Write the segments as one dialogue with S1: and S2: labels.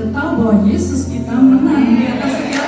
S1: sudah tahu bahwa Yesus kita menang di atas segalanya.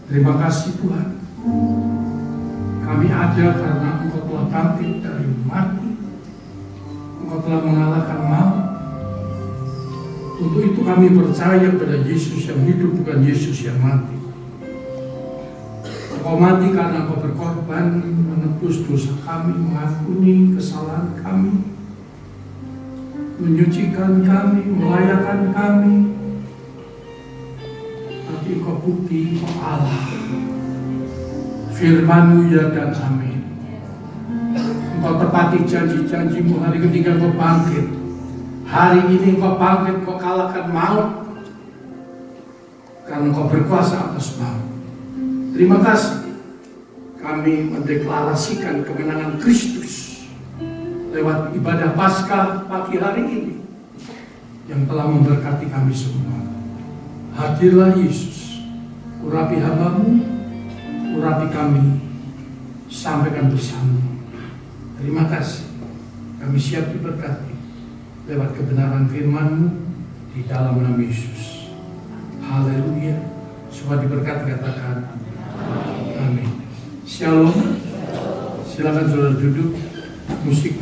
S2: Terima kasih Tuhan. Kami ada karena Engkau telah bangkit dari mati. Engkau telah mengalahkan maut. Untuk itu kami percaya pada Yesus yang hidup, bukan Yesus yang mati. Engkau mati karena Engkau berkorban menebus dosa kami, mengampuni kesalahan kami, menyucikan kami, melayakan kami. Tapi Engkau bukti Engkau Allah. Firman-Mu ya dan amin. Engkau tepati janji-janji-Mu hari ketika Engkau bangkit. Hari ini Engkau bangkit, Engkau kalahkan maut. Karena Engkau berkuasa atas maut. Terima kasih. Kami mendeklarasikan kemenangan Kristus lewat ibadah Paskah pagi hari ini yang telah memberkati kami semua. Hadirlah Yesus, urapi hamba-Mu, urapi kami, sampaikan bersama. Terima kasih. Kami siap diberkati lewat kebenaran firman-Mu di dalam nama Yesus. Haleluya. Semua diberkati, katakan amin. Shalom. Silakan saudara duduk. Musik.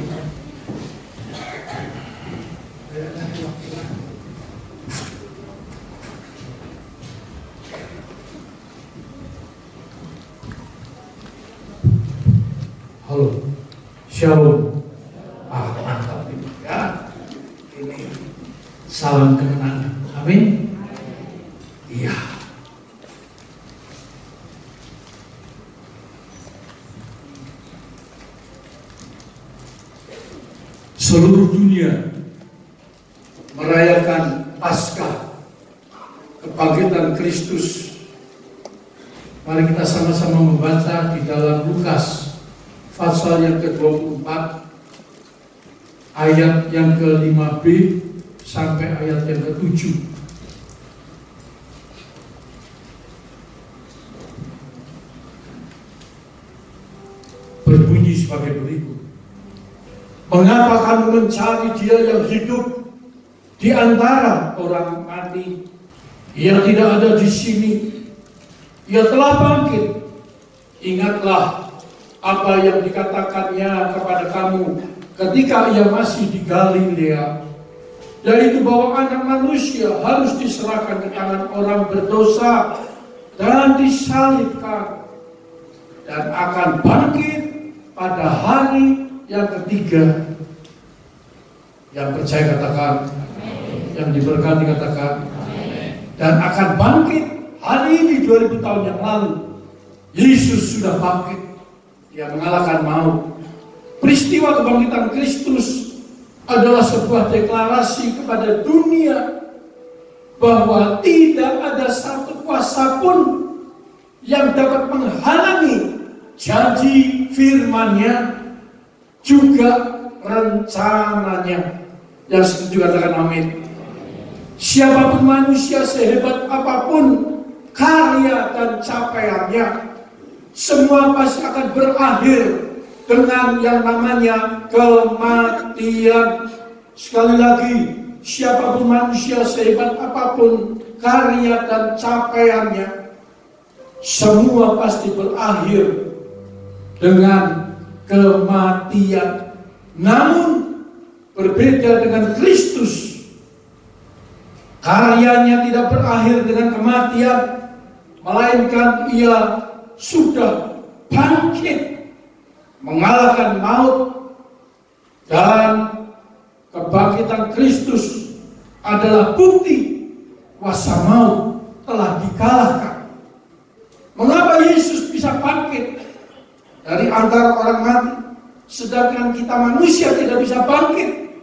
S2: Halo. Shalom. Mantap ini ya. Ini salam kemenangan. Amin. Iya. Seluruh dunia merayakan Paskah, kebangkitan Kristus. Mari kita sama-sama membaca di dalam Lukas pasal yang ke-24 ayat yang ke-5b sampai ayat yang ke-7. Berbunyi sebagai berikut. Mengapa kamu mencari Dia yang hidup di antara orang mati? Ia tidak ada di sini. Ia telah bangkit. Ingatlah apa yang dikatakannya kepada kamu ketika Ia masih di Galilea, yaitu bahwa Anak Manusia harus diserahkan ke tangan orang berdosa dan disalibkan, dan akan bangkit pada hari yang ketiga. Yang percaya katakan amin. Yang diberkati katakan amin. Dan akan bangkit hari ini 2000 tahun yang lalu. Yesus sudah bangkit. Dia mengalahkan maut. Peristiwa kebangkitan Kristus adalah sebuah deklarasi kepada dunia bahwa tidak ada satu kuasa pun yang dapat menghalangi janji firman-Nya, juga rencananya. Yang setuju katakan amin. Siapapun manusia, sehebat apapun karya dan capaiannya, semua pasti akan berakhir dengan yang namanya kematian. Sekali lagi, siapapun manusia, sehebat apapun karya dan capaiannya, semua pasti berakhir dengan kematian. Namun berbeda dengan Kristus, karyanya tidak berakhir dengan kematian, melainkan Ia sudah bangkit, mengalahkan maut. Dan kebangkitan Kristus adalah bukti kuasa maut telah dikalahkan. Mengapa Yesus bisa bangkit dari antara orang mati, sedangkan kita manusia tidak bisa bangkit?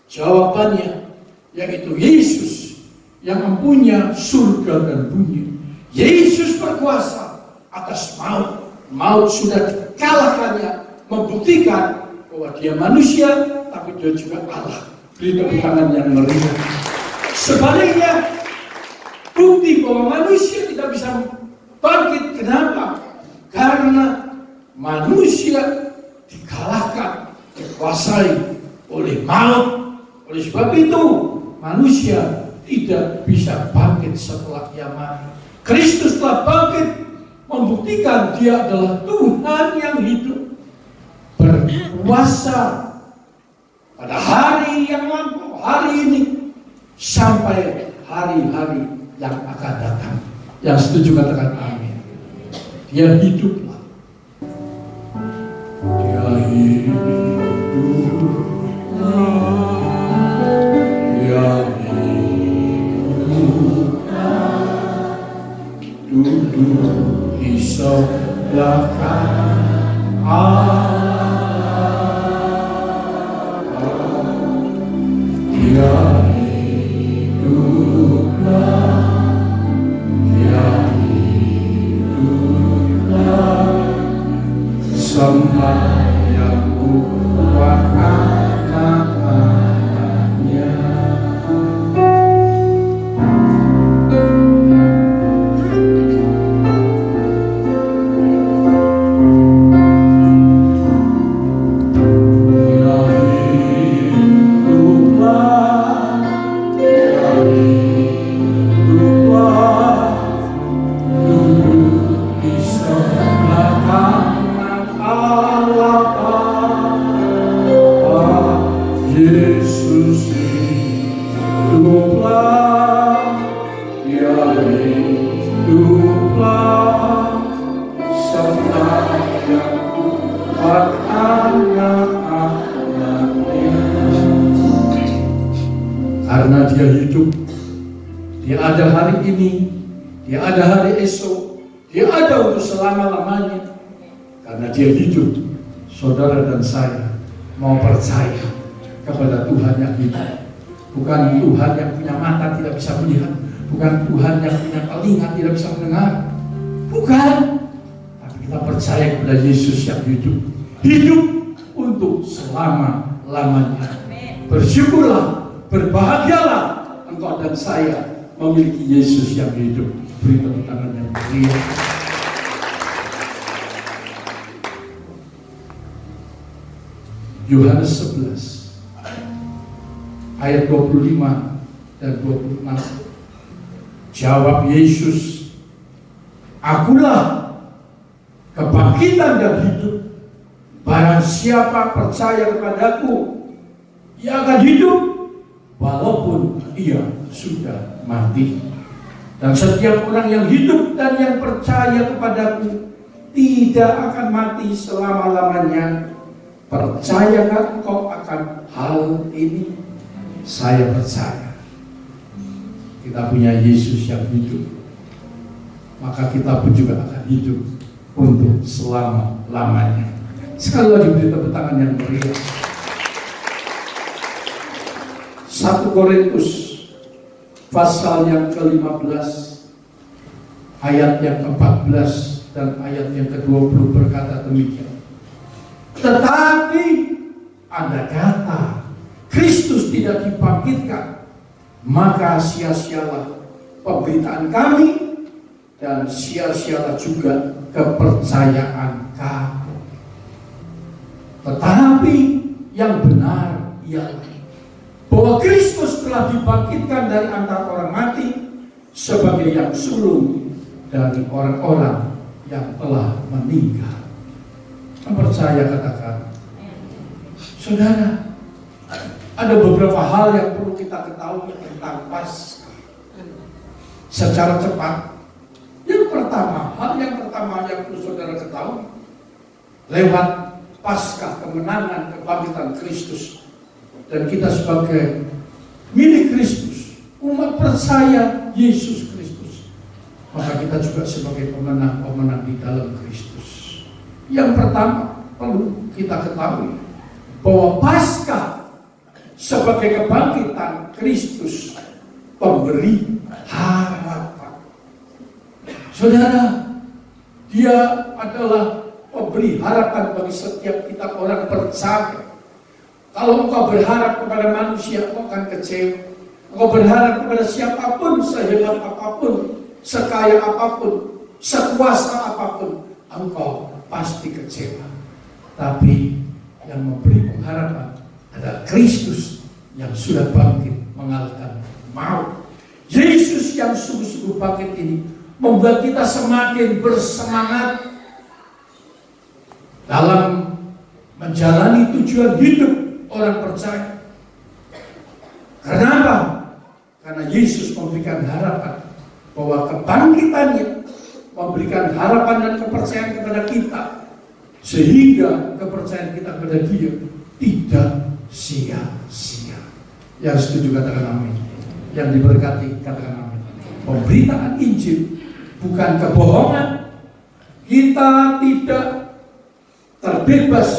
S2: Jawabannya yaitu Yesus yang mempunyai surga dan bumi. Yesus berkuasa atas maut. Maut sudah dikalahkannya, membuktikan bahwa Dia manusia, tapi Dia juga Allah. Beri tepuk tangan yang meriah. Sebaliknya, bukti bahwa manusia tidak bisa bangkit. Kenapa? Karena manusia dikalahkan, dikuasai oleh maut. Oleh sebab itu, manusia tidak bisa bangkit setelah Ia mati. Kristus telah bangkit
S3: membuktikan Dia adalah Tuhan yang hidup, berkuasa pada hari yang lampau, hari ini, sampai hari-hari yang akan datang. Yang setuju katakan amin. Dia hiduplah. Dia hiduplah. Dia hiduplah. Duduk di sebelah kanan Allah. Dia hiduplah. Dia hiduplah. Sembahyang buat anak-anaknya. Yesus hiduplah, Dia hiduplah, sembahyang buat anak-anaknya. Karena Dia hidup, Dia ada hari ini, Dia ada hari esok, Dia ada untuk selama-lamanya. Karena Dia hidup, saudara dan saya mau percaya kepada Tuhan yang hidup. Bukan Tuhan yang punya mata tidak bisa melihat, bukan Tuhan yang punya telinga tidak bisa mendengar, bukan. Tapi kita percaya kepada Yesus yang hidup, hidup untuk selama-lamanya. Bersyukurlah, berbahagialah engkau dan saya memiliki Yesus yang hidup. Beri tepuk tangan yang meriah. Yohanes 11 ayat 25 dan 26. Jawab Yesus, "Akulah kebangkitan dan hidup. Barang siapa percaya kepadaku, ia akan hidup walaupun ia sudah mati. Dan setiap orang yang hidup dan yang percaya kepadaku tidak akan mati selama-lamanya. Percayakah engkau akan hal ini?" Saya percaya kita punya Yesus yang hidup, maka kita pun juga akan hidup untuk selama-lamanya. Sekali lagi beri tepuk tangan yang meriah. 1 Korintus pasal yang ke-15 ayat yang ke-14 dan ayat yang ke-20 berkata demikian. Tetapi ada kata Kristus tidak dibangkitkan, maka sia-sialah pemberitaan kami dan sia-sialah juga kepercayaan kamu. Tetapi yang benar ialah bahwa Kristus telah dibangkitkan dari antara orang mati sebagai yang sulung dari orang-orang yang telah meninggal. Percaya katakan, saudara. Ada beberapa hal yang perlu kita ketahui tentang Paskah secara cepat. Yang pertama, hal yang pertama yang perlu saudara ketahui, lewat Paskah, kemenangan kebangkitan Kristus, dan kita sebagai milik Kristus, umat percaya Yesus Kristus, maka kita juga sebagai pemenang-pemenang di dalam Kristus. Yang pertama perlu kita ketahui bahwa Paskah sebagai kebangkitan Kristus, pemberi harapan. Saudara, Dia adalah pemberi harapan bagi setiap kita orang percaya. Kalau engkau berharap kepada manusia, engkau akan kecewa. Engkau berharap kepada siapapun, sehebat apapun, sekaya apapun, sekuasa apapun, engkau pasti kecewa. Tapi yang memberi pengharapan adalah Kristus yang sudah bangkit mengalahkan maut. Yesus yang sungguh-sungguh bangkit ini membuat kita semakin bersemangat dalam menjalani tujuan hidup orang percaya. Kenapa? Karena Yesus memberikan harapan bahwa kebangkitannya memberikan harapan dan kepercayaan kepada kita, sehingga kepercayaan kita kepada Dia tidak sia-sia. Yang setuju katakan amin. Yang diberkati katakan amin. Pemberitaan Injil bukan kebohongan. Kita tidak terbebas.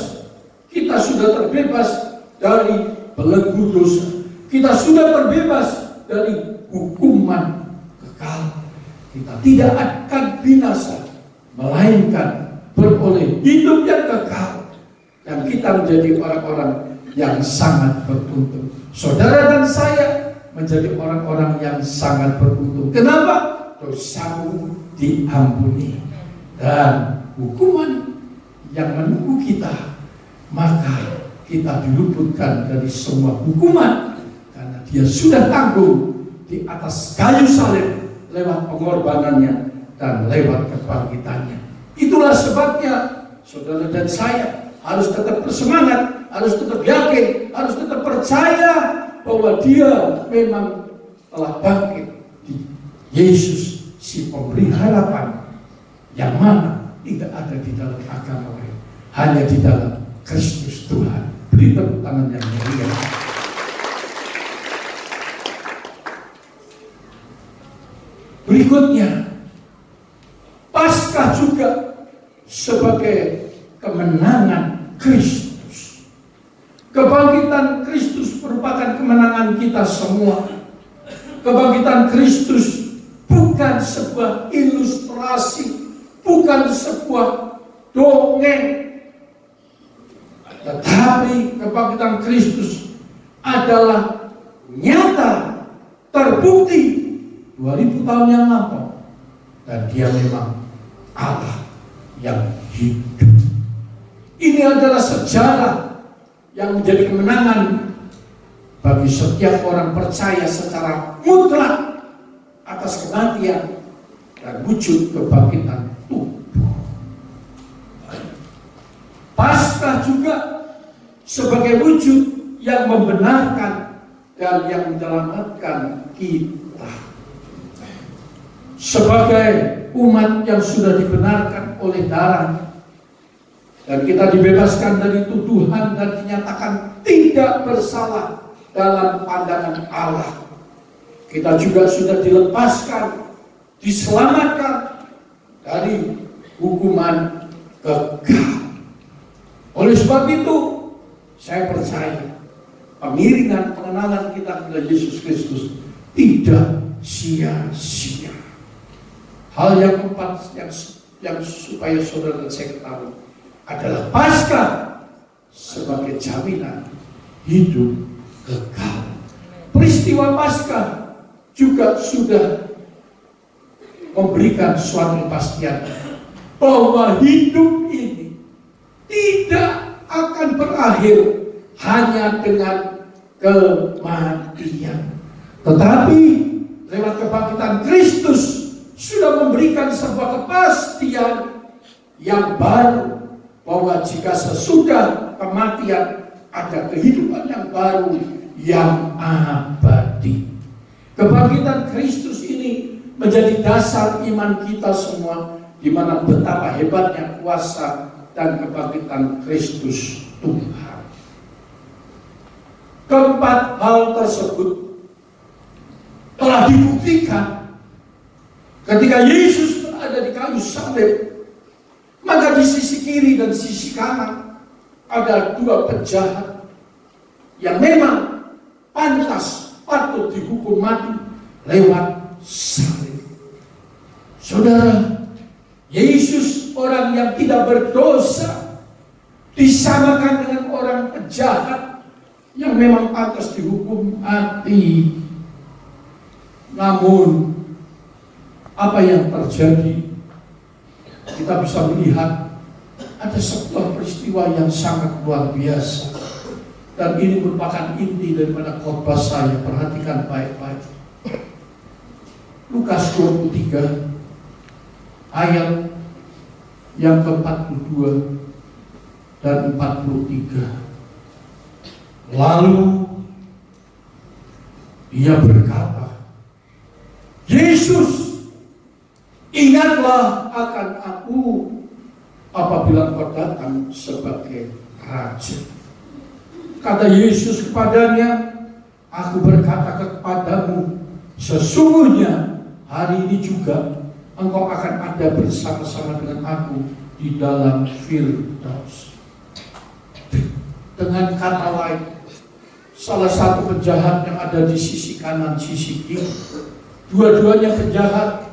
S3: Kita sudah terbebas dari belenggu dosa. Kita sudah terbebas dari hukuman kekal. Kita tidak akan binasa, melainkan beroleh hidup yang kekal. Dan kita menjadi orang-orang yang sangat beruntung. Saudara dan saya menjadi orang-orang yang sangat beruntung. Kenapa? Dosamu diampuni dan hukuman yang menunggu kita, maka kita diluputkan dari semua hukuman karena Dia sudah tanggung di atas kayu salib lewat pengorbanannya dan lewat kebangkitannya. Itulah sebabnya saudara dan saya harus tetap bersemangat, harus tetap yakin, harus tetap percaya bahwa Dia memang telah bangkit di Yesus, si pemberi harapan yang mana tidak ada di dalam agama lain, hanya di dalam Kristus Tuhan. Beri tepuk tangan yang meriah. Berikutnya, Paskah juga sebagai kemenangan Kristus. Kebangkitan Kristus merupakan kemenangan kita semua. Kebangkitan Kristus bukan sebuah ilustrasi, bukan sebuah dongeng, tetapi kebangkitan Kristus adalah nyata, terbukti 2000 tahun yang lampau, dan Dia memang Allah yang hidup. Ini adalah sejarah yang menjadi kemenangan bagi setiap orang percaya secara mutlak atas kematian dan wujud kebangkitan tubuh. Paskah juga sebagai wujud yang membenarkan dan yang menyelamatkan kita sebagai umat yang sudah dibenarkan oleh darahnya, dan kita dibebaskan dari tuduhan dan dinyatakan tidak bersalah dalam pandangan Allah. Kita juga sudah dilepaskan, diselamatkan dari hukuman kekal. Oleh sebab itu, saya percaya pengiringan pengenalan kita kepada Yesus Kristus tidak sia-sia. Hal yang keempat yang supaya saudara dan saya ketahui adalah Paskah sebagai jaminan hidup kekal. Peristiwa Paskah juga sudah memberikan suatu kepastian bahwa hidup ini tidak akan berakhir hanya dengan kematian, tetapi lewat kebangkitan Kristus sudah memberikan sebuah kepastian yang baru, bahwa jika sesudah kematian ada kehidupan yang baru yang abadi. Kebangkitan Kristus ini menjadi dasar iman kita semua, di mana betapa hebatnya kuasa dan kebangkitan Kristus Tuhan. Keempat hal tersebut telah dibuktikan ketika Yesus berada di kayu salib. Maka di sisi kiri dan sisi kanan ada dua penjahat yang memang pantas patut dihukum mati lewat salib. Saudara, Yesus orang yang tidak berdosa disamakan dengan orang penjahat yang memang pantas dihukum mati. Namun apa yang terjadi? Kita bisa melihat ada sebuah peristiwa yang sangat luar biasa, dan ini merupakan inti daripada khotbah saya. Perhatikan baik-baik. Lukas 23 ayat yang ke-42 dan 43. Lalu ia berkata, Yesus, ingatlah akan aku apabila engkau datang sebagai Raja. Kata Yesus kepadanya, aku berkata kepadamu, sesungguhnya hari ini juga engkau akan ada bersama-sama dengan aku di dalam Firdaus. Dengan kata lain, salah satu penjahat yang ada di sisi kanan, sisi kiri, dua-duanya penjahat.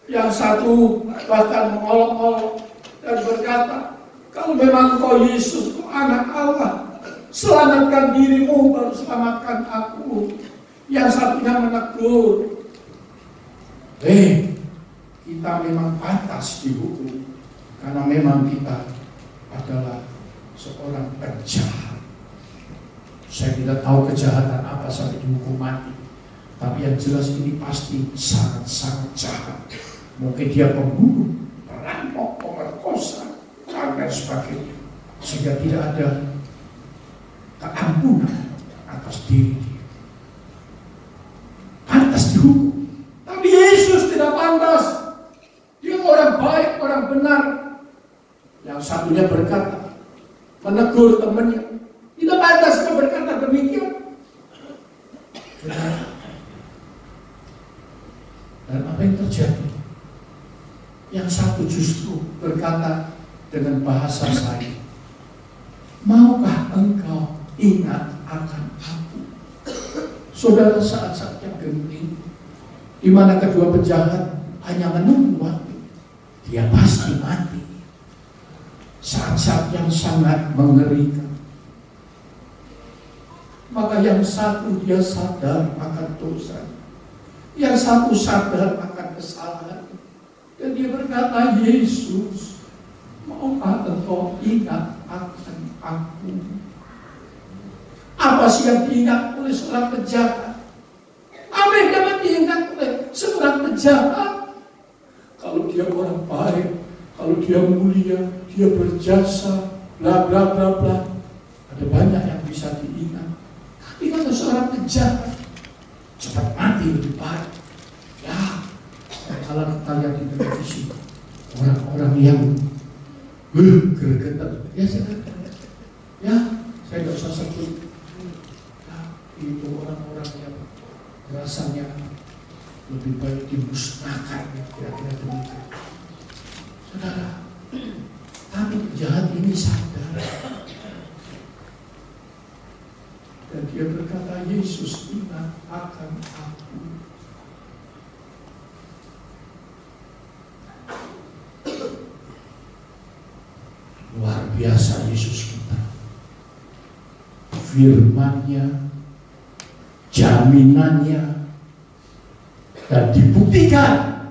S3: Yang satu bahkan mengolok-olok dan berkata, kalau memang kau Yesus, kau anak Allah, selamatkan dirimu baru selamatkan aku. Yang satunya menegur, kita memang pantas dihukum karena memang kita adalah seorang penjahat. Saya tidak tahu kejahatan apa sampai dihukum mati, tapi yang jelas ini pasti sangat-sangat jahat. Mungkin dia pembunuh, perampok, pemerkosa, dan sebagainya, sehingga tidak ada keampunan atas diri dia. Pantas dihukum, tapi Yesus tidak pantas. Dia orang baik, orang benar. Yang satunya berkata, menegur temannya, tidak pantas kau berkata demikian. Dan apa yang terjadi? Yang satu justru berkata dengan bahasa saya, maukah engkau ingat akan aku? Saudara, saat-saat yang genting, di mana kedua penjahat hanya menunggu waktu, dia pasti mati. Saat-saat yang sangat mengerikan. Maka yang satu dia sadar akan dosa, yang satu sadar akan kesalahan, dan dia berkata, Yesus, maukah engkau ingat akan aku? Apa sih yang diingat oleh seorang penjahat? Apa yang dapat diingat oleh seorang penjahat? Kalau dia orang baik, kalau dia mulia, dia berjasa, bla bla bla bla, ada banyak yang bisa diingat. Tapi kalau seorang penjahat, cepat mati lebih baik. Ya, kalau kita lihat di televisi, orang-orang yang gregetan, ya saya tidak usah sebut. Itu orang-orang yang rasanya lebih baik dimusnahkan, kira-kira demikian. Saudara, tapi penjahat ini sadar, dan dia berkata, Yesus, ingat akan aku. Luar biasa Yesus kita. Firman-Nya, jaminannya, dan dibuktikan.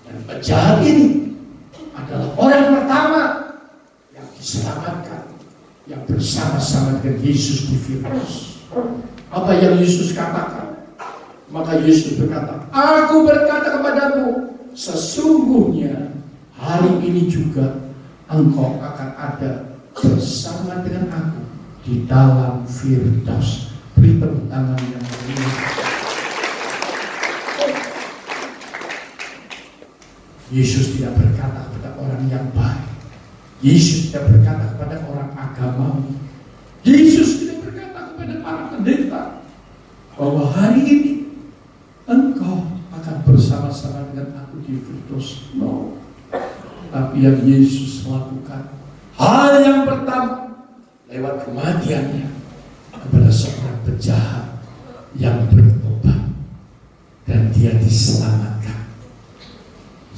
S3: Dan penjahat ini adalah orang pertama yang diselamatkan, yang bersama-sama dengan Yesus di Firdaus. Apa yang Yesus katakan? Maka Yesus berkata, aku berkata kepadamu, sesungguhnya hari ini juga engkau akan ada bersama dengan aku di dalam Firdaus. Beri tepuk tangan yang mulia. Yesus tidak berkata kepada orang yang baik. Yesus tidak berkata kepada orang agamawi. Yesus tidak berkata kepada para pendeta bahwa hari ini engkau akan bersama-sama dengan aku di Firdaus. No. Tapi yang Yesus lakukan, hal yang pertama, lewat kematiannya, kepada seorang penjahat yang bertobat dan dia diselamatkan.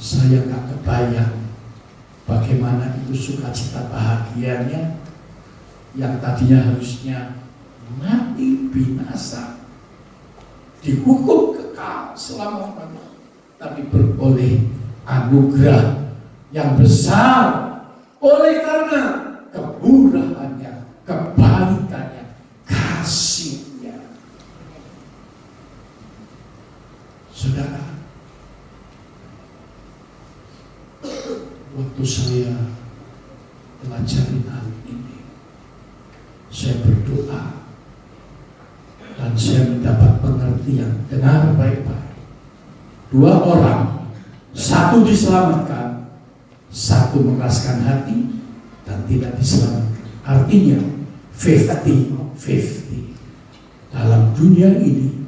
S3: Saya tak kebayang bagaimana itu sukacita bahagianya yang tadinya harusnya mati binasa, dihukum kekal selama-lamanya, tapi beroleh anugerah yang besar oleh karena kemurahannya, kebaikannya, kasihnya. Saudara, waktu saya pelajari hal ini, saya berdoa dan saya mendapat pengertian. Dengar baik-baik. 2 orang, 1 diselamatkan, 1 mengeraskan hati dan tidak diselamatkan. Artinya 50-50. Dalam dunia ini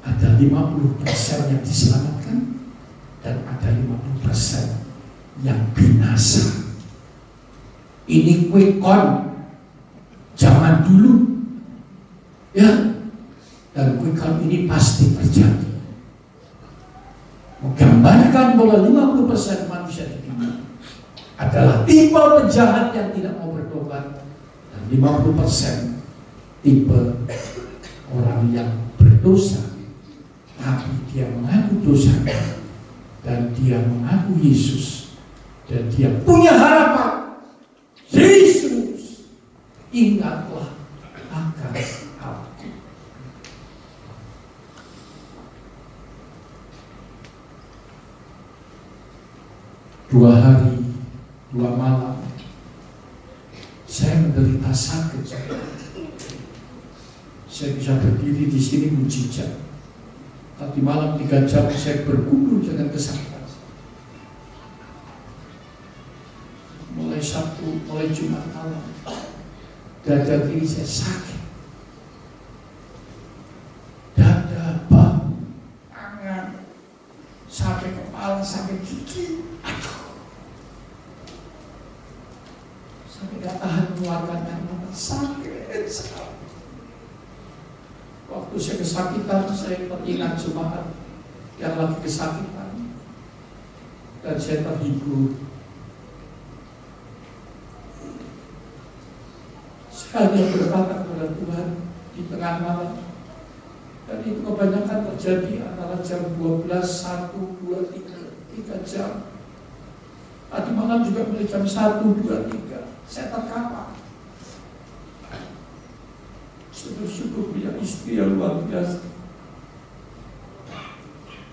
S3: ada 50% yang diselamatkan dan ada 50% yang binasa. Ini quick count zaman dulu, ya, dan quick count ini pasti terjadi. Menggambarkan bahwa 50% manusia di dunia adalah tipe penjahat yang tidak mau bertobat, dan 50% tipe orang yang berdosa tapi dia mengaku dosanya dan dia mengaku Yesus dan dia punya harapan. Yesus, ingatlah akan aku. Dua hari, 2 malam saya menderita sakit. Saya bisa berdiri di sini mujizat. Tadi malam 3 jam saya bergumul dengan kesakitan. Mulai Sabtu, mulai Jumat malam, dada kiri saya sakit. Dada, bahu, tangan, sampai kepala, sampai gigi. Sampai gak tahan mengeluarkan air, sakit sekali. Waktu saya kesakitan, saya teringat jemaat yang lagi kesakitan dan saya terhibur. Saya hanya berkata kepada Tuhan di tengah malam, dan itu kebanyakan terjadi antara jam 12, 1, 2, 3 jam. Tadi malam juga mulai jam 1, 2, 3 saya terkapar. Saya bersyukur punya istri yang luar biasa,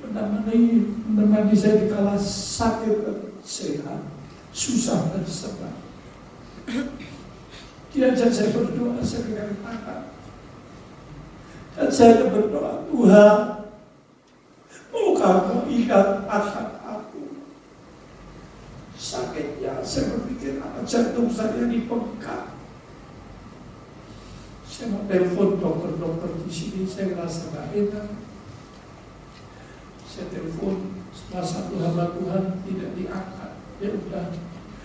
S3: menemani saya di kala sakit dan sehat, susah dan senang. Dia ajak saya berdoa, saya pegang tangan, dan saya berdoa, Tuhan, maukah Kau ingat akan aku? Sakitnya saya berpikir apa jantung saya dibengkak. Saya mau telepon dokter-dokter di sini, saya merasa gak enak. Saya telepon, salah satu hamba Tuhan tidak diangkat. Ya udah,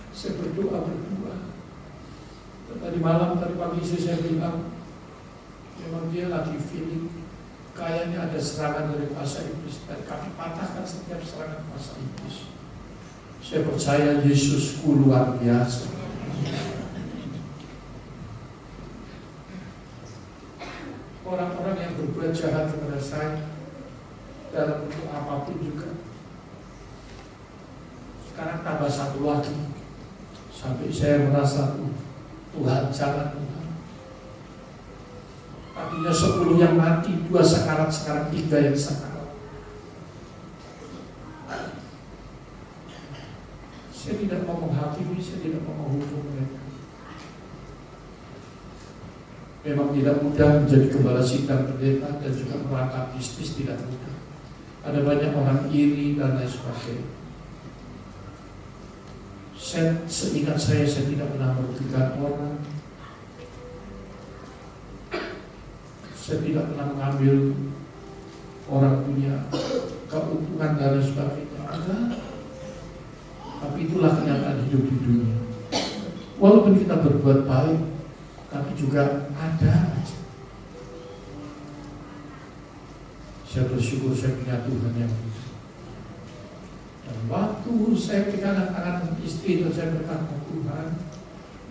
S3: saya berdoa berdua. Dan tadi malam, tadi pagi saya bilang, memang dia lagi feeling, kayaknya ada serangan dari kuasa iblis, dan kami patahkan setiap serangan kuasa iblis. Saya percaya Yesusku luar biasa. Orang-orang yang berbuat jahat kepada saya dalam bentuk apapun juga, sekarang tambah 1 lagi, sampai saya merasa Tuhan jangan Tuhan. Tadinya 10 yang mati, 2 sekarat, sekarang 3 yang sekarat. Saya tidak mau menghakimi, saya tidak mau menghukum mereka. Memang tidak mudah menjadi gembala sidang pendeta dan juga merangkap bisnis, tidak mudah. Ada banyak orang iri dan lain sebagainya. Seingat saya tidak pernah merugikan orang. Saya tidak pernah mengambil orang punya keuntungan dan lain sebagainya. Ada. Tapi itulah kenyataan hidup di dunia. Walaupun kita berbuat baik, tapi juga ada. Saya bersyukur saya punya Tuhan yang hidup. Dan waktu saya pegang tangan istri dan saya berkata, Tuhan,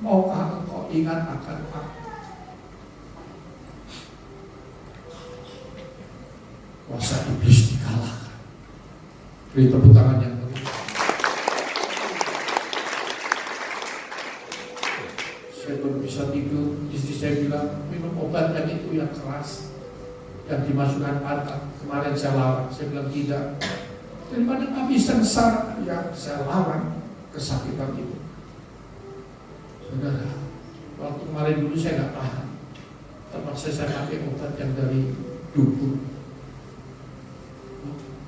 S3: maukah Engkau ingat akan aku? Kuasa iblis dikalahkan. Beri tepuk tangan yang meriah. Saya baru bisa tidur, istri saya bilang, minum obat dan itu yang keras, yang dimasukkan mata. Kemarin saya larang, saya bilang tidak. Daripada kami sengsara, ya ketika saya lawan kesakitan itu. Saudara, waktu kemarin dulu saya nggak tahan, terpaksa saya pakai obat yang dari dukun.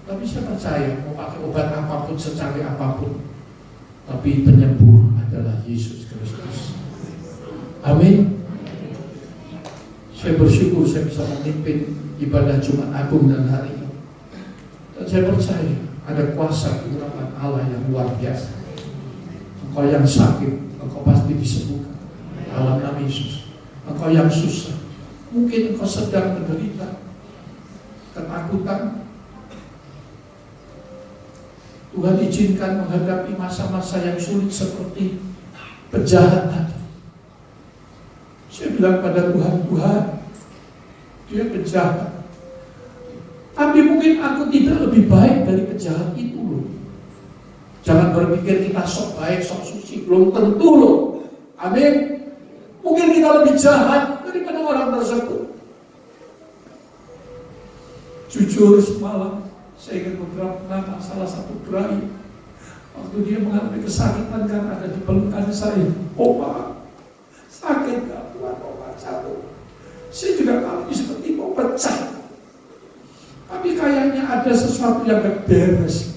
S3: Tapi saya percaya mau pakai obat apapun, secanggih apapun, tapi penyembuh adalah Yesus Kristus. Amin. Saya bersyukur saya bisa memimpin ibadah Jumat Agung dan hari ini. Dan saya percaya ada kuasa kekuatan Allah yang luar biasa. Engkau yang sakit, engkau pasti disembuhkan dalam nama Yesus. Engkau yang susah, mungkin engkau sedang menderita ketakutan. Tuhan izinkan menghadapi masa-masa yang sulit seperti penjahat tadi. Saya bilang pada Tuhan, Tuhan, dia penjahat. Tapi mungkin aku tidak lebih baik dari penjahat itu loh. Jangan berpikir kita sok baik, sok suci. Belum tentu loh. Amin. Mungkin kita lebih jahat daripada orang tersebut. Jujur semalam saya ingat beberapa nama salah satu gerai, waktu dia mengalami kesakitan kan ada di pelukan saya. Oh Pak, sakit gak Tuhan, obat jatuh. Saya juga kali seperti mau pecah. Tapi kayaknya ada sesuatu yang gak beres.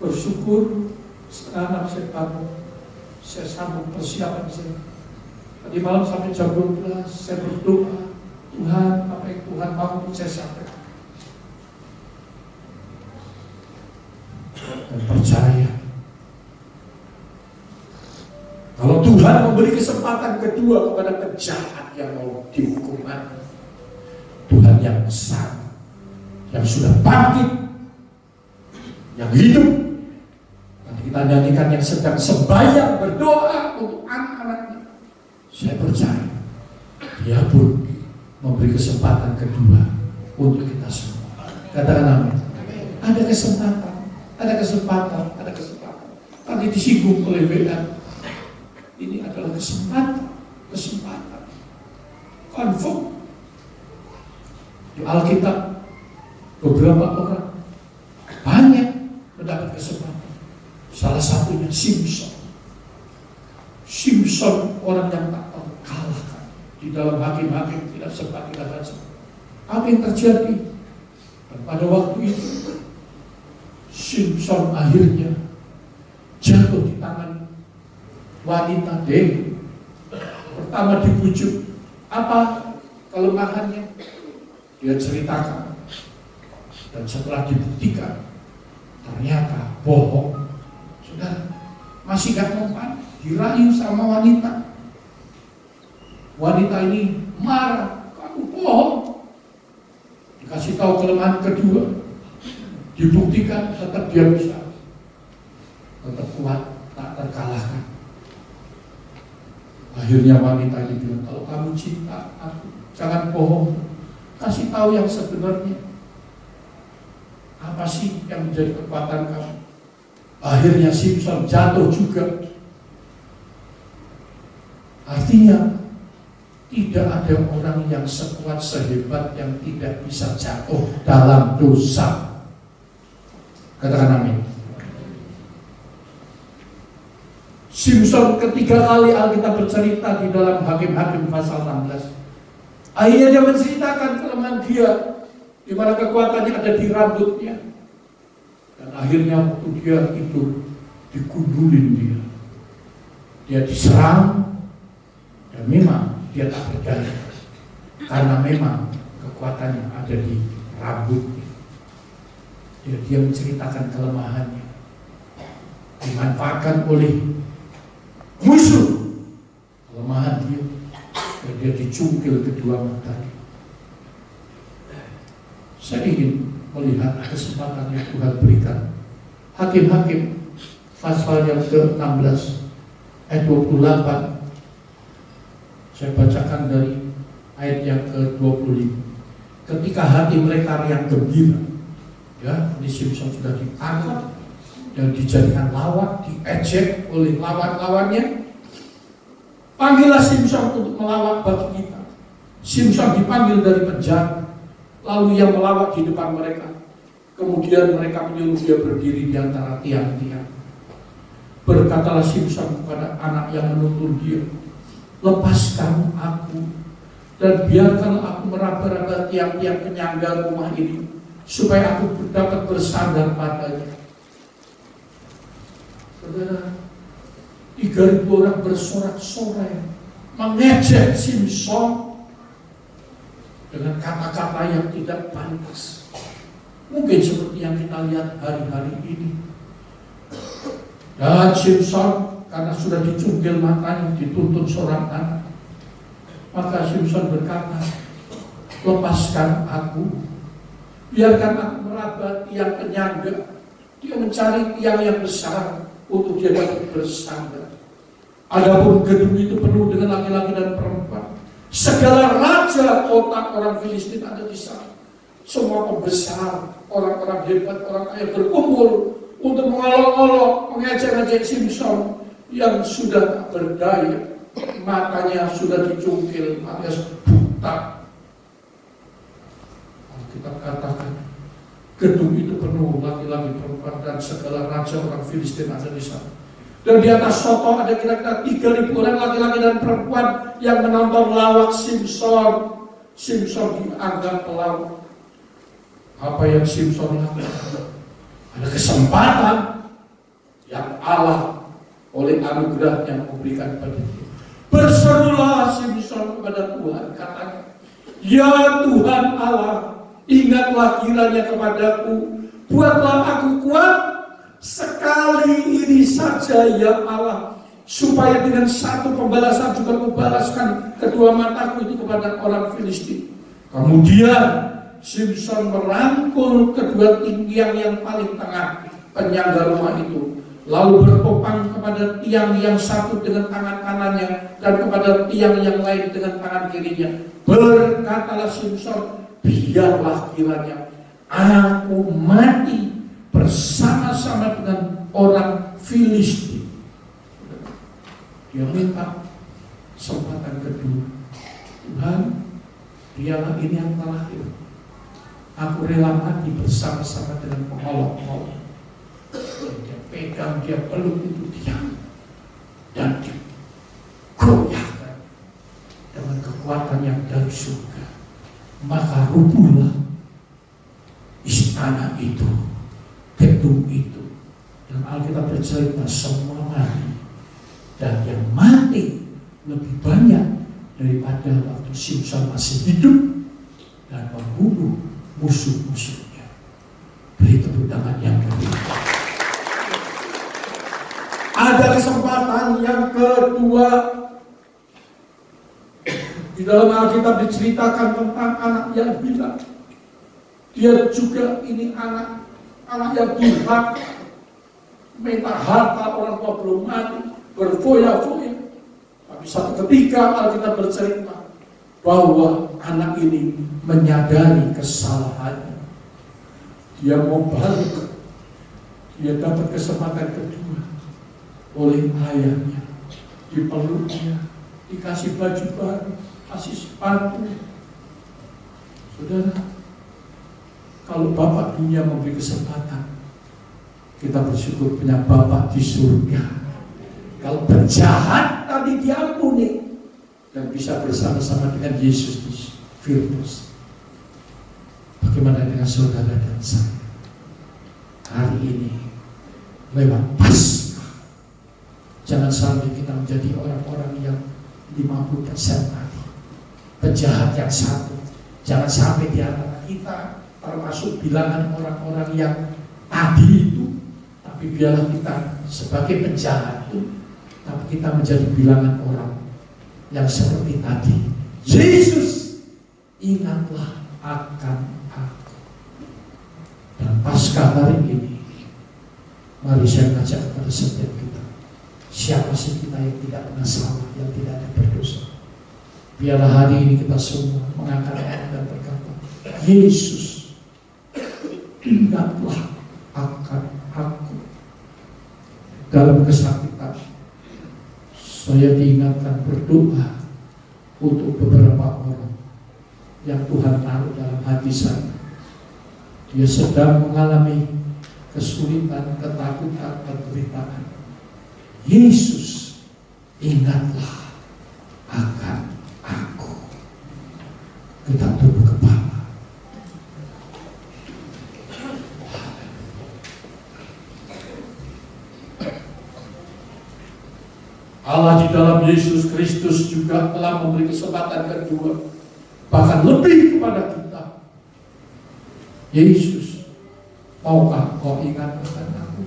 S3: Bersyukur setengah 6 saya bangun, saya sambung persiapan saya. Tadi malam sampai jam 12 saya berdoa, Tuhan apa yang Tuhan mau saya sampaikan. Dan percaya kalau Tuhan memberi kesempatan kedua kepada penjahat yang mau dihukum mati, Tuhan yang besar, yang sudah bangkit, yang hidup. Nanti kita nyanyikan yang sedang sembahyang berdoa untuk anak-anaknya. Saya percaya Dia pun memberi kesempatan kedua untuk kita semua. Katakan amin. Ada kesempatan. Ada kesempatan. Tadi disinggung oleh WM. Ini adalah kesempatan. Confirm. Di Alkitab beberapa orang banyak mendapat kesempatan. Salah satunya Simpson. Simpson orang yang tak terkalahkan. Di dalam hakim-hakim tidak sempat kita baca. Apa yang terjadi? Dan pada waktu itu Simpson akhirnya jatuh di tangan wanita Dewi. Pertama dibujuk, apa kelemahannya? Dia ceritakan. Dan setelah dibuktikan, ternyata bohong. Sudah masih gak mempan, dirayu sama wanita. Wanita ini marah, kamu bohong. Dikasih tahu kelemahan kedua. Dibuktikan tetap dia bisa, tetap kuat, tak terkalahkan. Akhirnya wanita ini bilang, kalau kamu cinta aku, jangan bohong, kasih tahu yang sebenarnya. Apa sih yang menjadi kekuatan kamu? Akhirnya Simpson jatuh juga. Artinya tidak ada orang yang sekuat sehebat yang tidak bisa jatuh dalam dosa. Katakan amin. Simpson ketiga kali Alkitab bercerita di dalam Hakim-Hakim pasal 16. Akhirnya dia menceritakan kelemahan dia, di mana kekuatannya ada di rambutnya. Dan akhirnya waktu dia itu digundulin dia. Dia diserang dan memang dia tak berdaya. Karena memang kekuatannya ada di rambutnya. Dia menceritakan kelemahannya, dimanfaatkan oleh musuh kelemahan dia, dan dia dicungkil kedua matanya. Saya ingin melihat kesempatan yang Tuhan berikan. Hakim-Hakim pasal yang ke-16 ayat 28. Saya bacakan dari ayat yang ke-25. Ketika hati mereka yang gembira, ya, ini Simpson sudah ditangkap dan dijadikan lawan, diejek oleh lawan-lawannya. Panggillah Simpson untuk melawat bagi kita. Simpson dipanggil dari penjara, lalu ia melawat di depan mereka. Kemudian mereka menyuruh dia berdiri di antara tiang-tiang. Berkatalah Simson kepada anak yang menuntun dia, lepaskan aku dan biarkanlah aku meraba-raba tiang-tiang penyangga rumah ini, supaya aku dapat bersandar padanya. Saudara, 3.000 orang bersorak-sorai mengejek Simson dengan kata-kata yang tidak pantas. Mungkin seperti yang kita lihat hari-hari ini. Dan Simson karena sudah dicungkil matanya, dituntun seorang anak, maka Simson berkata, lepaskan aku, biarkan aku meraba tiang penyangga. Dia mencari tiang yang besar untuk dia dapat bersandar. Adapun gedung itu penuh dengan laki-laki dan perempuan. Segala raja kota orang Filistin ada di sana. Semua pembesar, orang-orang hebat, orang kaya berkumpul untuk mengolok-olok, mengejek-ngejek Simson yang sudah tak berdaya. Matanya sudah dicungkil alias buta. Kita katakan gedung itu penuh laki-laki, perempuan, dan segala raja orang Filistin ada di sana. Dan di atas soto ada kira-kira 3.000 orang laki-laki dan perempuan yang menonton lawak Simson. Simson dianggap pelawak. Apa yang Simson lakukan? Ada kesempatan yang Allah oleh anugerahnya memberikan pada dia. Berserulah Simson kepada Tuhan, katanya, ya Tuhan Allah, ingatlah kiranya kepadaku, buatlah aku kuat sekali ini saja ya Allah, supaya dengan satu pembalasan juga kubalaskan kedua mataku itu kepada orang Filistin. Kemudian Simson merangkul kedua tiang yang paling tengah penyangga rumah itu, lalu bertopang kepada tiang yang satu dengan tangan kanannya dan kepada tiang yang lain dengan tangan kirinya. Berkatalah Simson, biarlah kiranya aku mati bersama-sama dengan orang Filistin. Dia minta kesempatan kedua. Tuhan, dialah ini yang terakhir. Aku rela mati bersama-sama dengan pengolok-olok. Dia pegang, dia peluk itu tiang, dan digoyahkan dengan kekuatan yang dari surga. Maka rubuhlah istana itu, gedung itu, dan Alkitab bercerita semua mati. Dan yang mati lebih banyak daripada waktu Simson masih hidup dan membunuh musuh-musuhnya. Beri tepuk tangan yang kedua. Ada kesempatan yang kedua. Di dalam Alkitab diceritakan tentang anak yang bilang, dia juga ini anak yang durhaka, minta harta orang tua belum mati, berfoya-foya. Tapi satu ketika Alkitab bercerita bahwa anak ini menyadari kesalahannya. Dia mau balik. Dia dapat kesempatan kedua oleh ayahnya. Dipeluknya, dikasih baju baru, kasih sepatu. Saudara, kalau Bapak dunia memberi kesempatan, kita bersyukur punya Bapak di surga. Kalau penjahat tadi diampuni dan bisa bersama-sama dengan Yesus di Firdaus. Bagaimana dengan saudara dan saya? Hari ini lewat Paskah, jangan sampai kita menjadi orang-orang yang 50% tadi. Penjahat yang satu, jangan sampai di antara kita termasuk bilangan orang-orang yang tadi itu. Tapi biarlah kita sebagai penjahat itu, tapi kita menjadi bilangan orang yang seperti tadi. Yesus, ingatlah akan aku. Dan Paskah hari ini, mari saya ngajak kepada setiap kita, siapa sih kita yang tidak pernah salah, yang tidak ada berdosa. Biarlah hari ini kita semua mengangkat tangan dan berkata, Yesus, ingatlah akan aku. Dalam kesakitan, saya diingatkan berdoa untuk beberapa orang yang Tuhan taruh dalam hati saya. dia sedang mengalami kesulitan, ketakutan, penderitaan. Yesus, ingatlah akan aku. Kita tunduk kepala. Allah di dalam Yesus Kristus juga telah memberi kesempatan kedua, bahkan lebih kepada kita. Yesus, maukah kau ingat akan aku?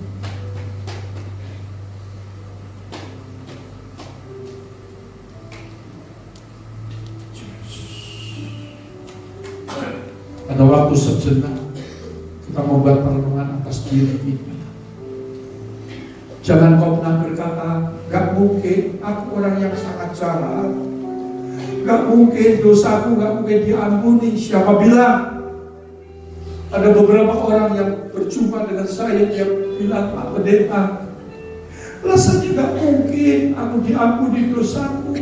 S3: Pada waktu sejenak kita membuat perenungan atas diri kita. Jangan kau pernah berkata, gak mungkin aku orang yang sangat jahat, gak mungkin dosaku gak mungkin diampuni. Siapa bilang? Ada beberapa orang yang berjumpa dengan saya, dia bilang, Pak Pendeta, rasanya gak mungkin aku diampuni dosaku,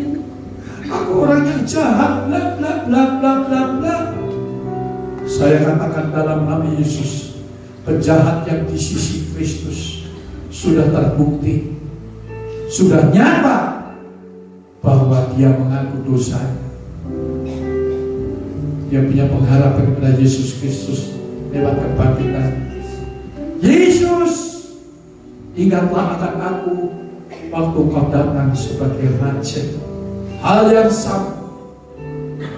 S3: aku orang yang jahat, bla bla bla bla bla bla. Saya katakan dalam nama Yesus, penjahat yang di sisi Kristus sudah terbukti, sudah nyata bahwa dia mengaku dosanya. Dia punya pengharapan kepada Yesus Kristus lewat kebangkitan. Yesus, ingatlah akan aku waktu kau datang sebagai Raja. Hal yang sama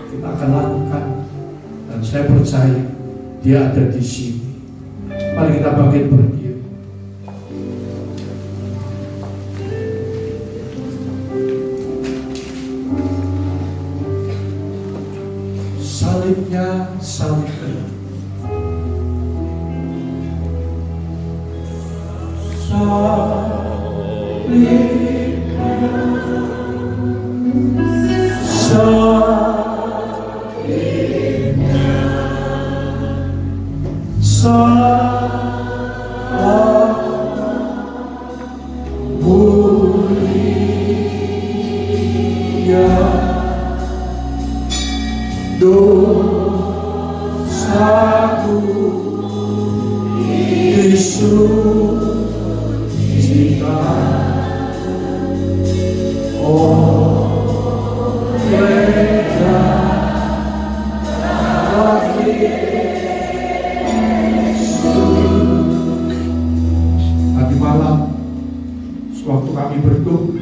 S3: kita akan lakukan, dan saya percaya dia ada di sini. Mari kita bangkit berdiri. Salibnya salib kayu. Tadi malam sewaktu kami berdoa,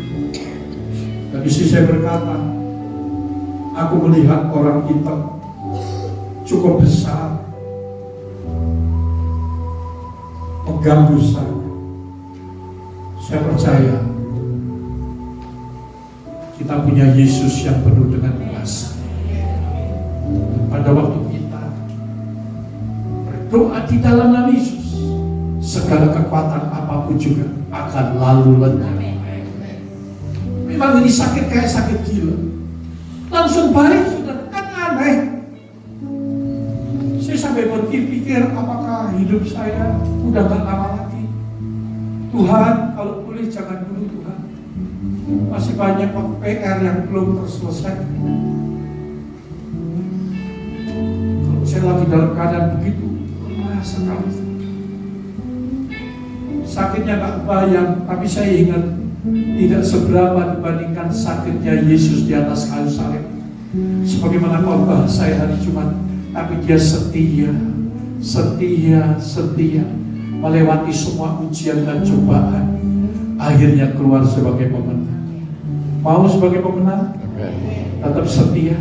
S3: dan istri saya berkata, aku melihat orang hitam cukup besar mengganggu saya. Saya percaya kita punya Yesus yang penuh dengan kuasa. Pada waktu kita berdoa di dalam nama Yesus, segala kekuatan apapun juga akan lalu lenyap. Memang ini sakit kayak sakit gila, langsung balik sudah, kan aneh. Saya sampai berpikir apakah hidup saya udah gak lama lagi. Tuhan, kalau boleh jangan dulu Tuhan, masih banyak PR yang belum terselesaikan. Kalau saya lagi dalam keadaan begitu, lemah sekali. Sakitnya gak kebayang, tapi saya ingat tidak seberapa dibandingkan sakitnya Yesus di atas kayu salib. Sebagaimana khotbah saya hari Jumat, tapi dia setia, setia, setia, melewati semua ujian dan cobaan, akhirnya keluar sebagai pemenang. Mau sebagai pemenang? Tetap setia.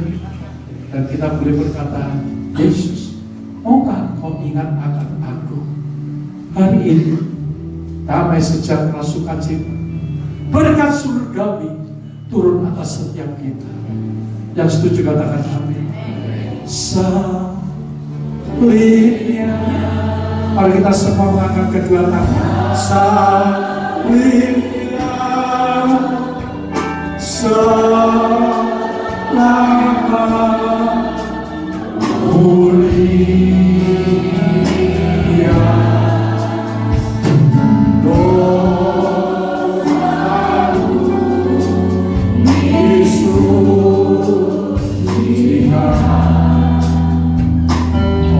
S3: Dan kita boleh berkata, Yesus, maukah kau ingat akan aku? Hari ini damai sejahtera sukacita, berkat surgawi turun atas setiap kita. Yang setuju katakan amin. Salibnya, mari kita semua mengangkat kedua tangan. Salibnya, selamat mulia.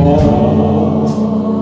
S3: Oh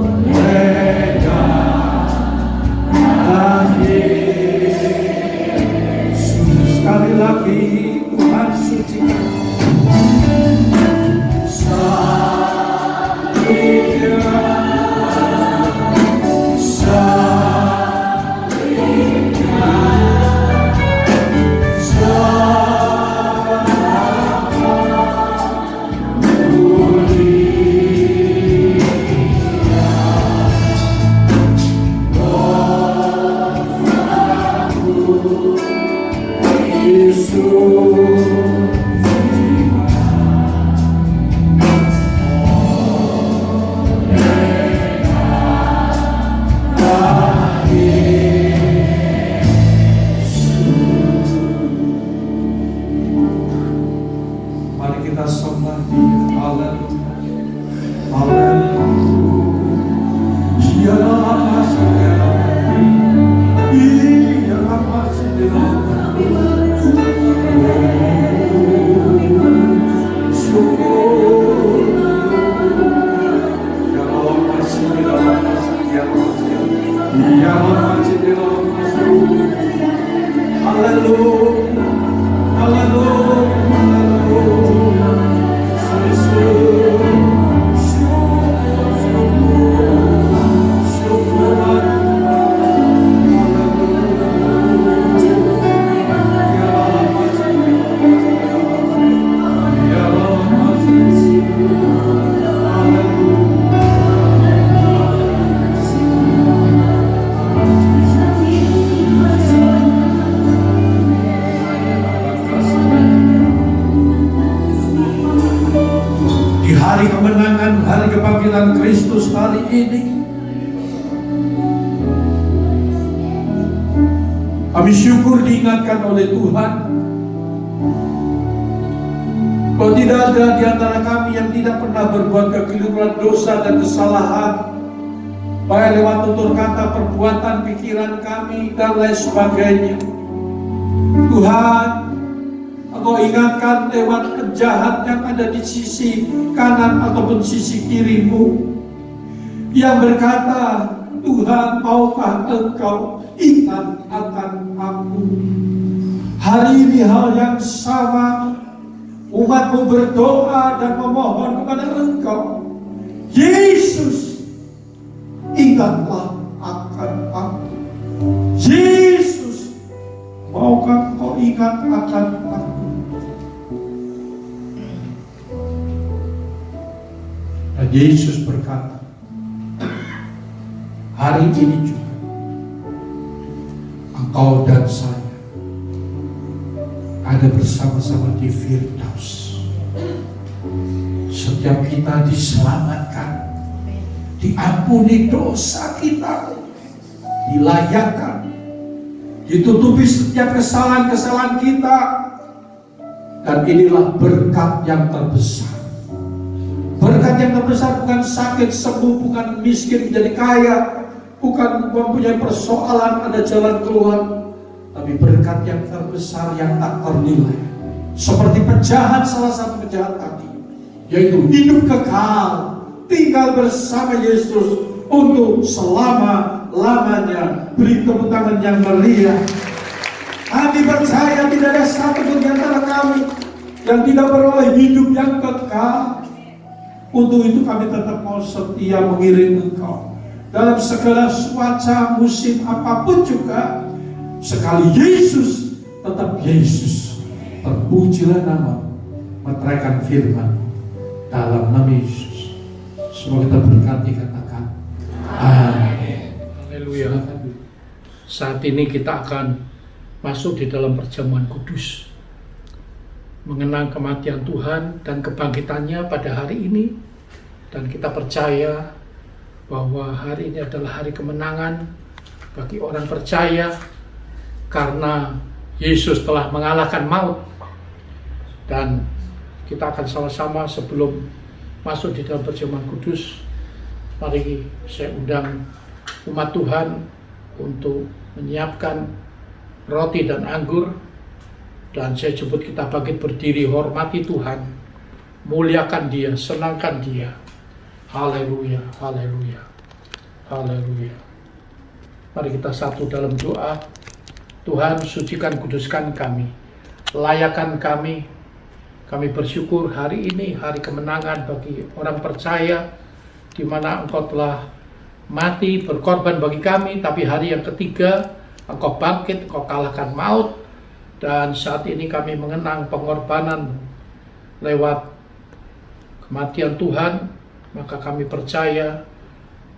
S3: Iya, makasih Tuhan. Syukur. Ya Allah, makasih Tuhan. Ya makasih Tuhan. Haleluya. Haleluya. Haleluya. Syukur. Hari kemenangan, hari kebangkitan Kristus hari ini, kami syukur diingatkan oleh Tuhan bahwa tidak ada di antara kami yang tidak pernah berbuat kekeliruan, dosa dan kesalahan, baik lewat tutur kata, perbuatan, pikiran kami dan lain sebagainya. Tuhan, Engkau ingatkan lewat penjahat yang ada di sisi kanan ataupun sisi kirimu, yang berkata, Tuhan, maukah Engkau ingat akan aku? Hari ini hal yang sama, umatmu berdoa dan memohon kepada Engkau, Yesus, ingatlah akan aku. Yesus, maukah Engkau ingat akan aku? Dan Yesus berkata, hari ini juga engkau dan saya ada bersama-sama di Firdaus. Setiap kita diselamatkan, diampuni dosa kita, dilayakkan, ditutupi setiap kesalahan-kesalahan kita. Dan inilah berkat yang terbesar. Berkat yang terbesar bukan sakit sembuh, bukan miskin menjadi kaya, bukan mempunyai persoalan ada jalan keluar, tapi berkat yang terbesar yang tak ternilai. Seperti penjahat, salah satu penjahat tadi, yaitu hidup kekal, tinggal bersama Yesus untuk selama-lamanya. Beri tepuk tangan yang meriah. Kami percaya tidak ada satu di antara kami yang tidak beroleh hidup yang kekal. Untuk itu kami tetap mau setia mengiring Engkau dalam segala cuaca, musim apapun juga. Sekali Yesus, tetap Yesus. Terpujilah nama, meteraikan firman dalam nama Yesus. Semoga kita berkati, katakan amin.
S2: Haleluya. Saat ini kita akan masuk di dalam perjamuan kudus, mengenang kematian Tuhan dan kebangkitannya pada hari ini. Dan kita percaya bahwa hari ini adalah hari kemenangan bagi orang percaya, karena Yesus telah mengalahkan maut. Dan kita akan sama-sama sebelum masuk di dalam perjamuan kudus, mari saya undang umat Tuhan untuk menyiapkan roti dan anggur. Dan saya jemput kita bangkit berdiri, hormati Tuhan, muliakan Dia, senangkan Dia. Haleluya, haleluya, haleluya. Mari kita satu dalam doa. Tuhan, sucikan, kuduskan kami, layakan kami. Kami bersyukur hari ini hari kemenangan bagi orang percaya, di mana Engkau telah mati berkorban bagi kami, tapi hari yang ketiga Engkau bangkit, Engkau kalahkan maut. Dan saat ini kami mengenang pengorbanan lewat kematian Tuhan. Maka kami percaya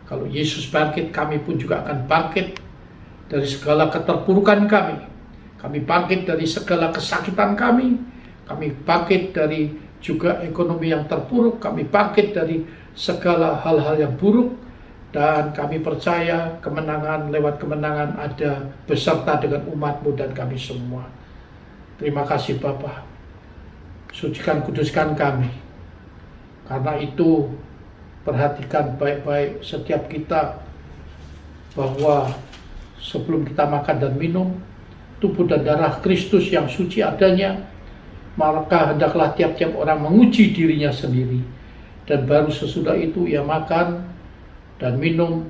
S2: kalau Yesus bangkit, kami pun juga akan bangkit dari segala keterpurukan kami. Kami bangkit dari segala kesakitan kami. Kami bangkit dari juga ekonomi yang terpuruk. Kami bangkit dari segala hal-hal yang buruk. Dan kami percaya kemenangan lewat kemenangan ada beserta dengan umat-Mu dan kami semua. Terima kasih Bapa. Sucikan, kuduskan kami. Karena itu perhatikan baik-baik setiap kita, bahwa
S4: sebelum kita makan dan minum tubuh dan darah Kristus yang suci adanya, maka hendaklah tiap-tiap orang menguji dirinya sendiri, dan baru sesudah itu ia makan dan minum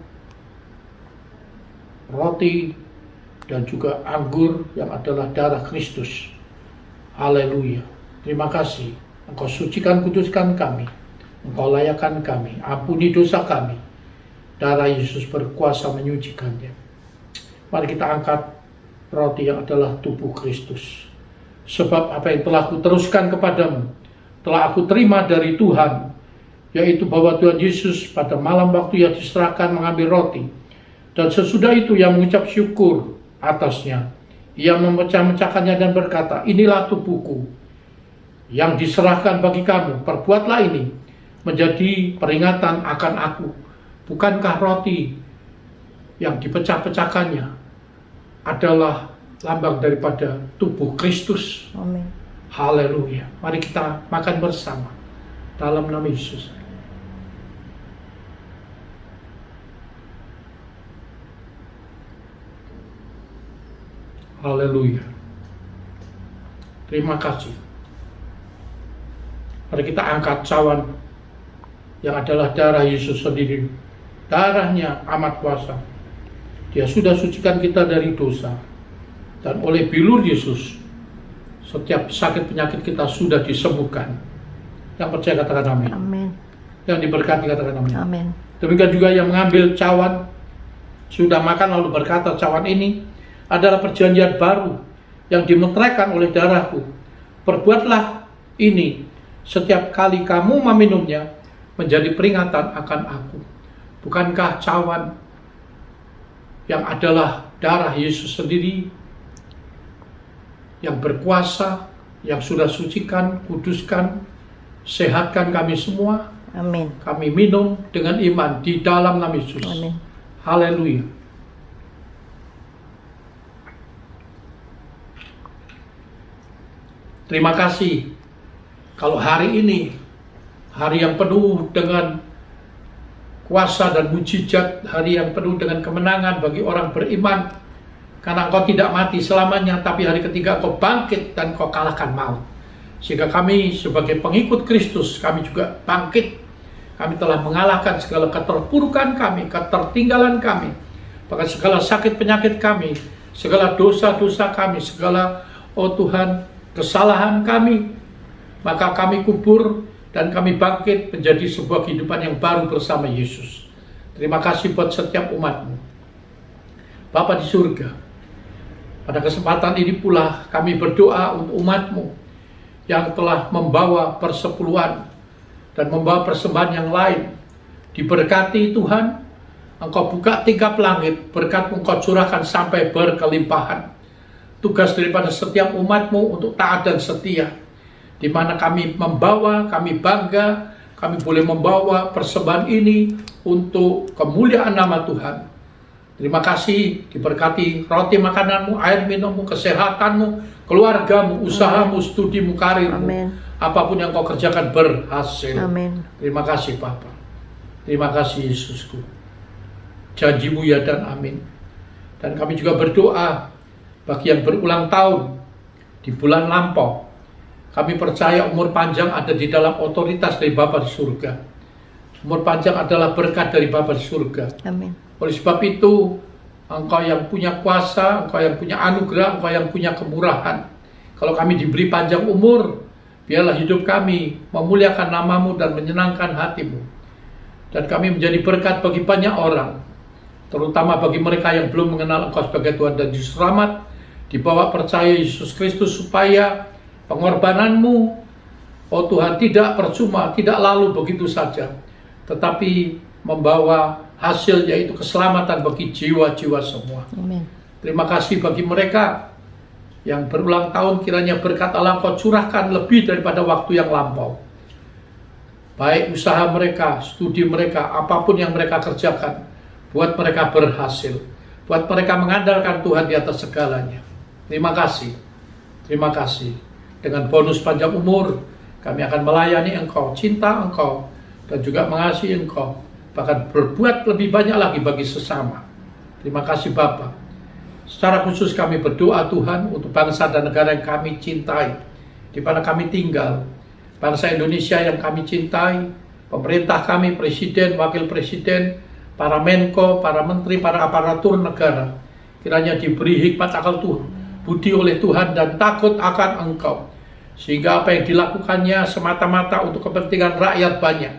S4: roti dan juga anggur yang adalah darah Kristus. Haleluya. Terima kasih. Engkau sucikan, kuduskan kami. Engkau layakkan kami. Ampuni dosa kami. Darah Yesus berkuasa menyucikannya. Mari kita angkat roti yang adalah tubuh Kristus. Sebab apa yang telah kuteruskan kepadamu, telah aku terima dari Tuhan, yaitu bahwa Tuhan Yesus pada malam waktu ia diserahkan mengambil roti, dan sesudah itu ia mengucap syukur atasnya. Ia memecah-mecahkannya dan berkata, inilah tubuhku yang diserahkan bagi kamu. Perbuatlah ini menjadi peringatan akan aku. Bukankah roti yang dipecah-pecahkannya adalah lambang daripada tubuh Kristus?
S5: Amin.
S4: Haleluya. Mari kita makan bersama dalam nama Yesus. Haleluya. Terima kasih. Mari kita angkat cawan yang adalah darah Yesus sendiri. Darahnya amat kuasa. Dia sudah sucikan kita dari dosa. Dan oleh bilur Yesus, setiap sakit penyakit kita sudah disembuhkan. Yang percaya katakan amin.
S5: Amin.
S4: Yang diberkati katakan amin.
S5: Amin.
S4: Demikian juga yang mengambil cawan, sudah makan lalu berkata, cawan ini adalah perjanjian baru yang dimeteraikan oleh darahku. Perbuatlah ini setiap kali kamu meminumnya menjadi peringatan akan aku. Bukankah cawan yang adalah darah Yesus sendiri yang berkuasa, yang sudah sucikan, kuduskan, sehatkan kami semua?
S5: Amin.
S4: Kami minum dengan iman di dalam nama Yesus.
S5: Amin.
S4: Haleluya. Terima kasih. Kalau hari ini, hari yang penuh dengan kuasa dan mujizat, hari yang penuh dengan kemenangan bagi orang beriman, karena engkau tidak mati selamanya, tapi hari ketiga engkau bangkit dan engkau kalahkan maut. Sehingga kami sebagai pengikut Kristus, kami juga bangkit. Kami telah mengalahkan segala keterpurukan kami, ketertinggalan kami, bahkan segala sakit penyakit kami, segala dosa-dosa kami, segala, oh Tuhan, kesalahan kami. Maka kami kubur dan kami bangkit menjadi sebuah kehidupan yang baru bersama Yesus. Terima kasih buat setiap umat-Mu. Bapa di surga, pada kesempatan ini pula kami berdoa untuk umat-Mu yang telah membawa persepuluhan dan membawa persembahan yang lain. Diberkati Tuhan, Engkau buka tingkap langit, berkat-Mu Engkau curahkan sampai berkelimpahan. Tugas daripada setiap umat-Mu untuk taat dan setia, di mana kami membawa, kami bangga, kami boleh membawa persembahan ini untuk kemuliaan nama Tuhan. Terima kasih, diberkati roti makananmu, air minummu, kesehatanmu, keluargamu, usahamu, studimu, karirmu.
S5: Amin.
S4: Apapun yang kau kerjakan berhasil.
S5: Amin.
S4: Terima kasih Bapa. Terima kasih Yesusku. Janjimu ya dan amin. Dan kami juga berdoa bagi yang berulang tahun di bulan lampau. Kami percaya umur panjang ada di dalam otoritas dari Bapa di surga. Umur panjang adalah berkat dari Bapa di surga.
S5: Amin.
S4: Oleh sebab itu, Engkau yang punya kuasa, Engkau yang punya anugerah, Engkau yang punya kemurahan. Kalau kami diberi panjang umur, biarlah hidup kami memuliakan nama-Mu dan menyenangkan hati-Mu. Dan kami menjadi berkat bagi banyak orang, terutama bagi mereka yang belum mengenal Engkau sebagai Tuhan dan Juru Selamat, dibawa percaya Yesus Kristus supaya pengorbanan-Mu, oh Tuhan, tidak percuma, tidak lalu begitu saja, tetapi membawa hasil, yaitu keselamatan bagi jiwa-jiwa semua.
S5: Amin.
S4: Terima kasih bagi mereka yang berulang tahun, kiranya berkat Allah Kau curahkan lebih daripada waktu yang lampau. Baik usaha mereka, studi mereka, apapun yang mereka kerjakan, buat mereka berhasil, buat mereka mengandalkan Tuhan di atas segalanya. Terima kasih. Terima kasih. Dengan bonus panjang umur, kami akan melayani Engkau, cinta Engkau, dan juga mengasihi Engkau, bahkan berbuat lebih banyak lagi bagi sesama. Terima kasih Bapa. Secara khusus kami berdoa Tuhan untuk bangsa dan negara yang kami cintai, di mana kami tinggal, bangsa Indonesia yang kami cintai, pemerintah kami, presiden, wakil presiden, para menko, para menteri, para aparatur negara, kiranya diberi hikmat akal Tuhan, budi oleh Tuhan dan takut akan Engkau, sehingga apa yang dilakukannya semata-mata untuk kepentingan rakyat banyak.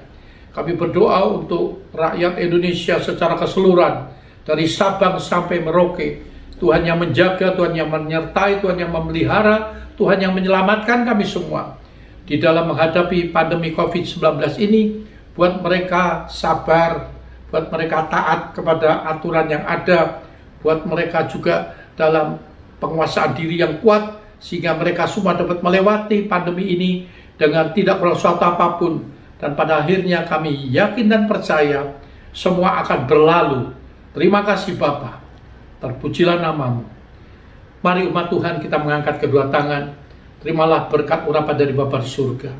S4: Kami berdoa untuk rakyat Indonesia secara keseluruhan, dari Sabang sampai Merauke. Tuhan yang menjaga, Tuhan yang menyertai, Tuhan yang memelihara, Tuhan yang menyelamatkan kami semua di dalam menghadapi pandemi COVID-19 ini. Buat mereka sabar, buat mereka taat kepada aturan yang ada, buat mereka juga dalam penguasaan diri yang kuat, sehingga mereka semua dapat melewati pandemi ini dengan tidak bersuatu apapun. Dan pada akhirnya kami yakin dan percaya semua akan berlalu. Terima kasih Bapa, terpujilah namamu. Mari umat Tuhan kita mengangkat kedua tangan. Terimalah berkat urapan dari Bapa di surga.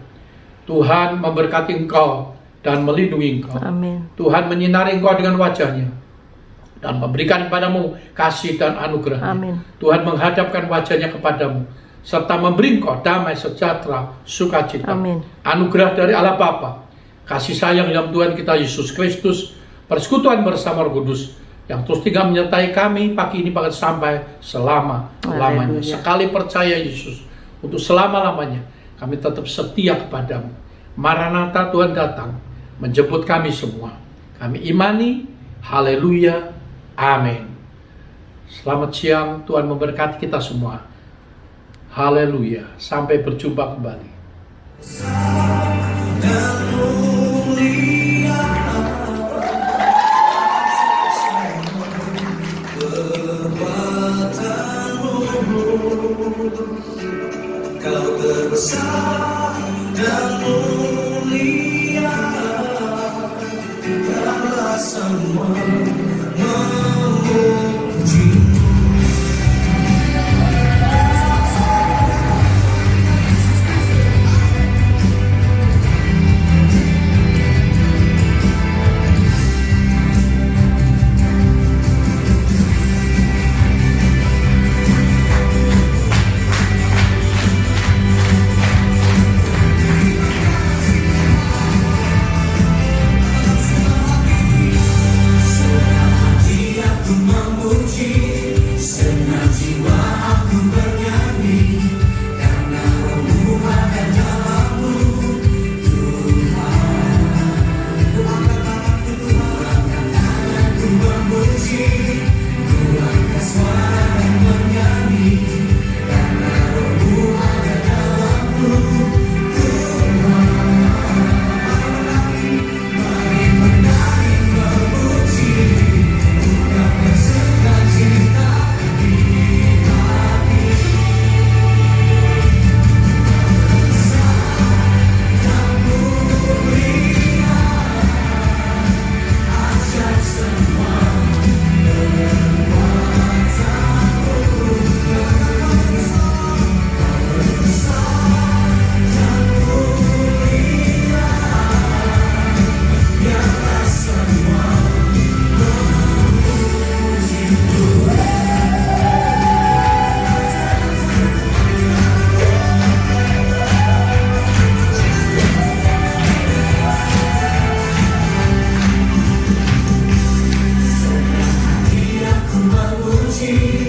S4: Tuhan memberkati engkau dan melindungi engkau.
S5: Amin.
S4: Tuhan menyinari engkau dengan wajahnya dan memberikan kepadamu kasih dan anugerahnya.
S5: Amin.
S4: Tuhan menghadapkan wajahnya kepadamu serta memberi engkau damai, sejahtera, sukacita.
S5: Amin.
S4: Anugerah dari Allah Bapa, kasih sayang dalam Tuhan kita Yesus Kristus, persekutuan bersama Roh Kudus yang terus tinggal menyertai kami pagi ini bahkan sampai selama-lamanya.
S5: Haleluya.
S4: Sekali percaya Yesus, untuk selama-lamanya kami tetap setia kepadamu. Maranatha, Tuhan datang menjemput kami semua. Kami imani. Haleluya. Amin. Selamat siang, Tuhan memberkati kita semua. Haleluya. Sampai berjumpa kembali.
S6: Kau berbesar dan mulia, karena semua memuji. Memuji